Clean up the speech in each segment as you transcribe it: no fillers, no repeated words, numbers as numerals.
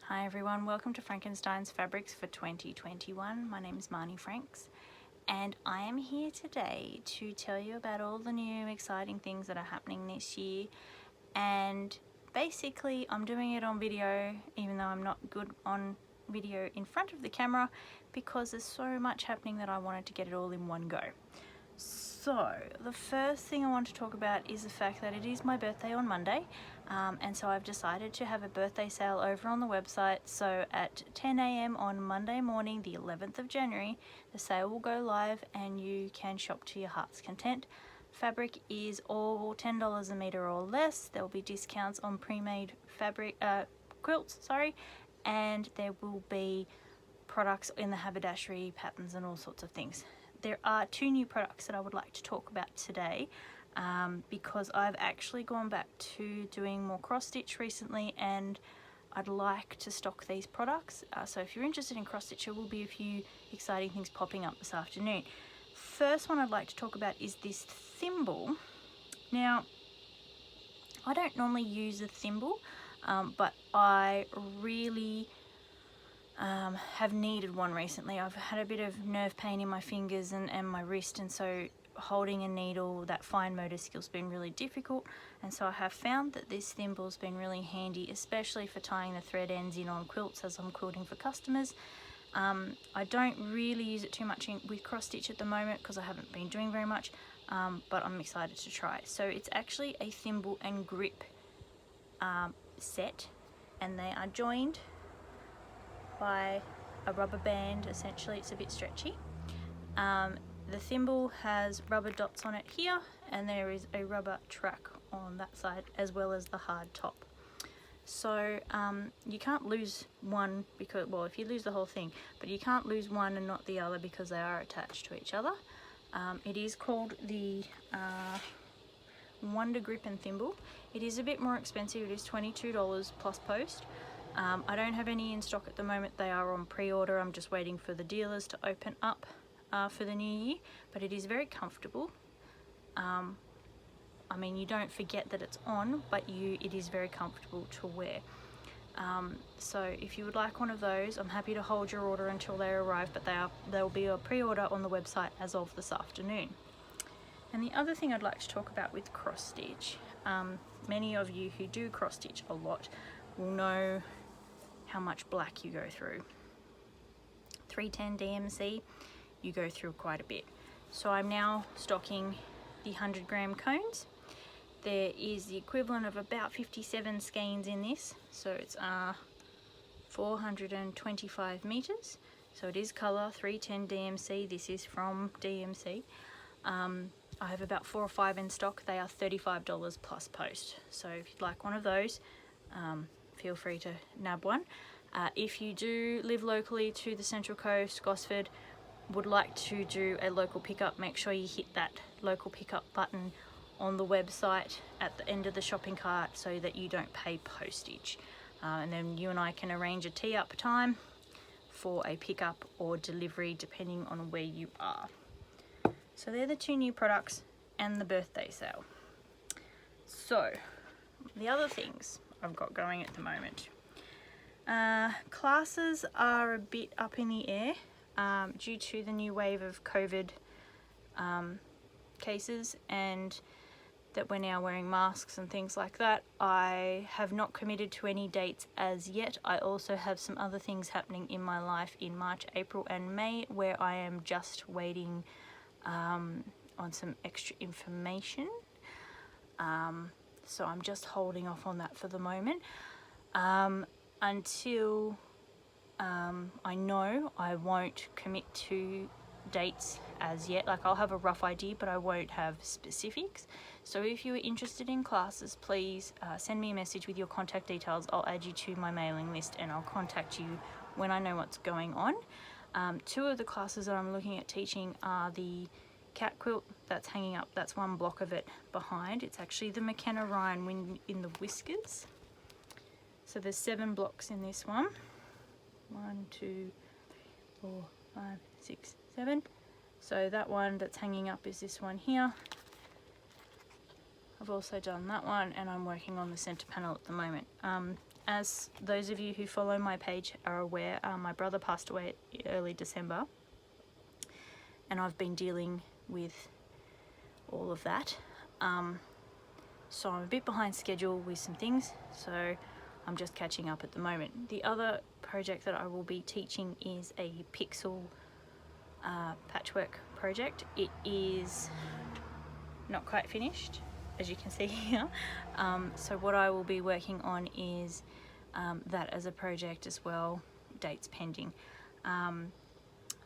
Hi everyone, welcome to Frankenstein's Fabrics for 2021. My name is Marni Franks and I am here today to tell you about all the new exciting things that are happening this year. And basically I'm doing it on video even though I'm not good on video in front of the camera because there's so much happening that I wanted to get it all in one go. So the first thing I want to talk about is the fact that it is my birthday on Monday, and so I've decided to have a birthday sale over on the website. So at 10 AM on Monday morning, the 11th of January, the sale will go live and you can shop to your heart's content. Fabric is all $10 a meter or less. There will be discounts on pre-made fabric quilts, and there will be products in the haberdashery, patterns and all sorts of things. There are two new products that I would like to talk about today because I've actually gone back to doing more cross stitch recently and I'd like to stock these products. So if you're interested in cross stitch, there will be a few exciting things popping up this afternoon. First one I'd like to talk about is this thimble. Now, I don't normally use a thimble, but I really have needed one recently. I've had a bit of nerve pain in my fingers and my wrist, and so holding a needle, that fine motor skill's been really difficult, and so I have found that this thimble's been really handy, especially for tying the thread ends in on quilts as I'm quilting for customers. I don't really use it too much with cross stitch at the moment because I haven't been doing very much, but I'm excited to try. So it's actually a thimble and grip set, and they are joined by a rubber band. Essentially it's a bit stretchy. The thimble has rubber dots on it here, and there is a rubber track on that side as well as the hard top. So you can't lose one because, well, if you lose the whole thing, but you can't lose one and not the other because they are attached to each other. It is called the Wonder Grip and Thimble. It is a bit more expensive. It is $22 plus post. I don't have any in stock at the moment. They are on pre-order. I'm just waiting for the dealers to open up for the new year, but it is very comfortable. I mean, you don't forget that it's on, but it is very comfortable to wear. So if you would like one of those, I'm happy to hold your order until they arrive, but there will be a pre-order on the website as of this afternoon. And the other thing I'd like to talk about with cross stitch, many of you who do cross stitch a lot will know how much black you go through. 310 DMC, you go through quite a bit. So I'm now stocking the 100 gram cones. There is the equivalent of about 57 skeins in this, so it's 425 meters. So it is color 310 DMC. This is from DMC. I have about 4 or 5 in stock. They are $35 plus post. So if you'd like one of those, feel free to nab one. If you do live locally to the Central Coast, Gosford, would like to do a local pickup, make sure you hit that local pickup button on the website at the end of the shopping cart so that you don't pay postage. And then you and I can arrange a tee-up time for a pickup or delivery depending on where you are. So they're the two new products and the birthday sale. So the other things I've got going at the moment. Classes are a bit up in the air due to the new wave of COVID cases, and that we're now wearing masks and things like that. I have not committed to any dates as yet. I also have some other things happening in my life in March, April and May where I am just waiting on some extra information. So I'm just holding off on that for the moment until I know. I won't commit to dates as yet. Like, I'll have a rough idea, but I won't have specifics. So if you are interested in classes, please send me a message with your contact details. I'll add you to my mailing list and I'll contact you when I know what's going on. Two of the classes that I'm looking at teaching are the cat quilt that's hanging up. That's one block of it behind. It's actually the McKenna Ryan in the whiskers. So there's 7 blocks in this one. 1, 2, 4, 5, 6, 7. So that one that's hanging up is this one here. I've also done that one, and I'm working on the center panel at the moment. as those of you who follow my page are aware, my brother passed away early December, and I've been dealing with all of that. So I'm a bit behind schedule with some things, so I'm just catching up at the moment. The other project that I will be teaching is a pixel patchwork project. It is not quite finished, as you can see here. So what I will be working on is that as a project as well, dates pending.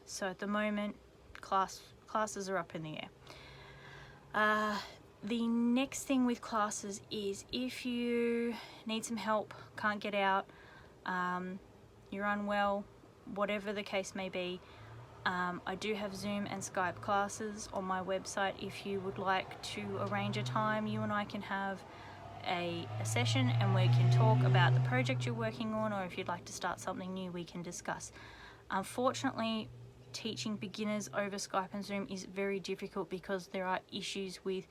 So at the moment, classes are up in the air. The next thing with classes is if you need some help, can't get out, you're unwell, whatever the case may be, I do have Zoom and Skype classes on my website. If you would like to arrange a time, you and I can have a session and we can talk about the project you're working on, or if you'd like to start something new, we can discuss. Unfortunately, teaching beginners over Skype and Zoom is very difficult because there are issues with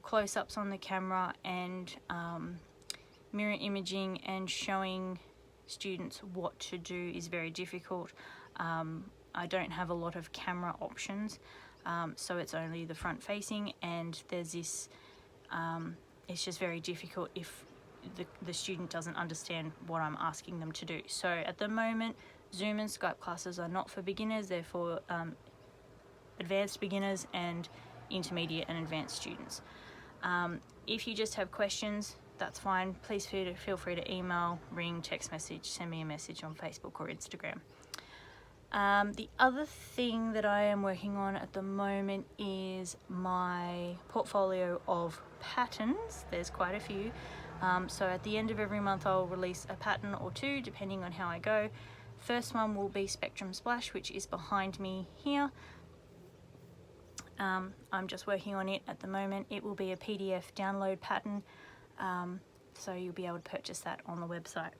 close-ups on the camera and mirror imaging, and showing students what to do is very difficult. I don't have a lot of camera options, so it's only the front facing, and there's this, it's just very difficult if the student doesn't understand what I'm asking them to do. So at the moment, Zoom and Skype classes are not for beginners, they're for advanced beginners and intermediate and advanced students. If you just have questions, that's fine. Please feel free to email, ring, text message, send me a message on Facebook or Instagram. The other thing that I am working on at the moment is my portfolio of patterns. There's quite a few. So at the end of every month I'll release a pattern or two depending on how I go. First one will be Spectrum Splash, which is behind me here. I'm just working on it at the moment. It will be a PDF download pattern, so you'll be able to purchase that on the website.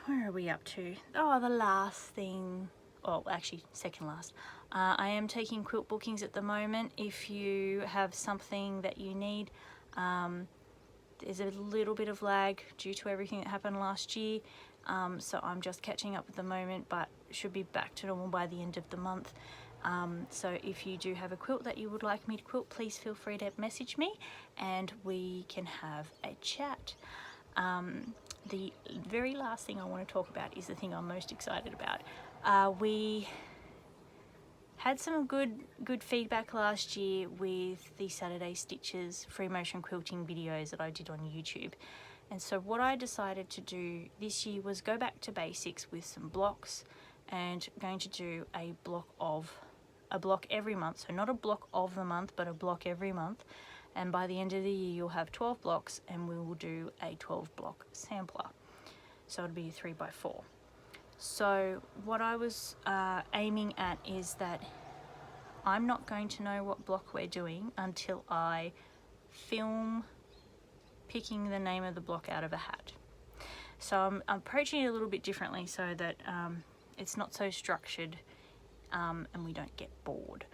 Where are we up to? Oh, the last thing, oh actually second last. I am taking quilt bookings at the moment. If you have something that you need, there's a little bit of lag due to everything that happened last year, so I'm just catching up at the moment, but should be back to normal by the end of the month. So if you do have a quilt that you would like me to quilt, please feel free to message me and we can have a chat. The very last thing I want to talk about is the thing I'm most excited about. We had some good feedback last year with the Saturday Stitches free motion quilting videos that I did on YouTube. And so what I decided to do this year was go back to basics with some blocks, and going to do a block every month. So not a block of the month, but a block every month. And by the end of the year you'll have 12 blocks, and we will do a 12 block sampler. So it'll be a 3x4. So what I was aiming at is that I'm not going to know what block we're doing until I film picking the name of the block out of a hat. So I'm approaching it a little bit differently so that it's not so structured and we don't get bored.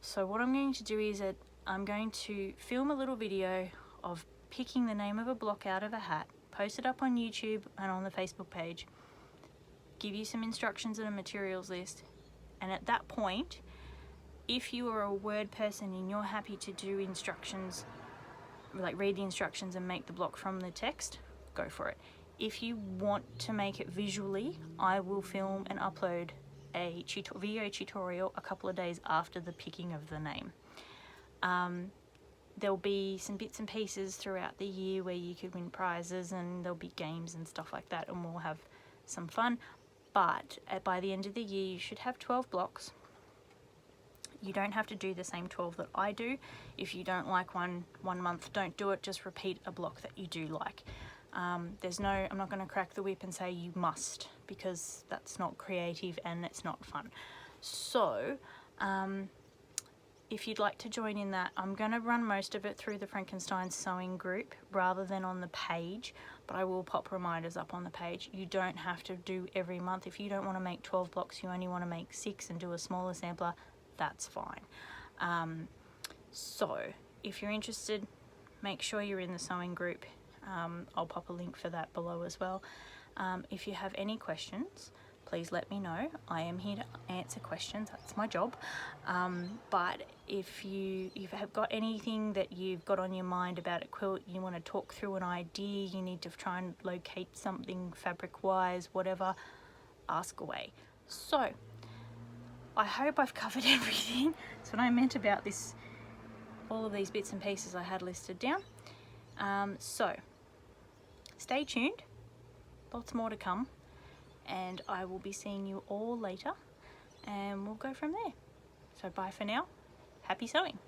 So what I'm going to do is that I'm going to film a little video of picking the name of a block out of a hat, post it up on YouTube and on the Facebook page, give you some instructions and a materials list, and at that point, if you are a word person and you're happy to do instructions, like read the instructions and make the block from the text, go for it. If you want to make it visually, I will film and upload a video tutorial a couple of days after the picking of the name. There'll be some bits and pieces throughout the year where you could win prizes, and there'll be games and stuff like that, and we'll have some fun. But by the end of the year you should have 12 blocks. You don't have to do the same 12 that I do. If you don't like one month, don't do it. Just repeat a block that you do like. I'm not going to crack the whip and say you must, because that's not creative and it's not fun. So if you'd like to join in that, I'm going to run most of it through the Frankenstein sewing group rather than on the page, but I will pop reminders up on the page. You don't have to do every month. If you don't want to make 12 blocks, you only want to make 6 and do a smaller sampler, that's fine. So if you're interested, make sure you're in the sewing group. I'll pop a link for that below as well. If you have any questions, please let me know. I am here to answer questions, that's my job. But if you have got anything that you've got on your mind about a quilt, you want to talk through an idea, you need to try and locate something fabric wise, whatever, ask away. So I hope I've covered everything. That's what I meant about this, all of these bits and pieces I had listed down. So stay tuned, lots more to come, and I will be seeing you all later, and we'll go from there. So bye for now, happy sewing.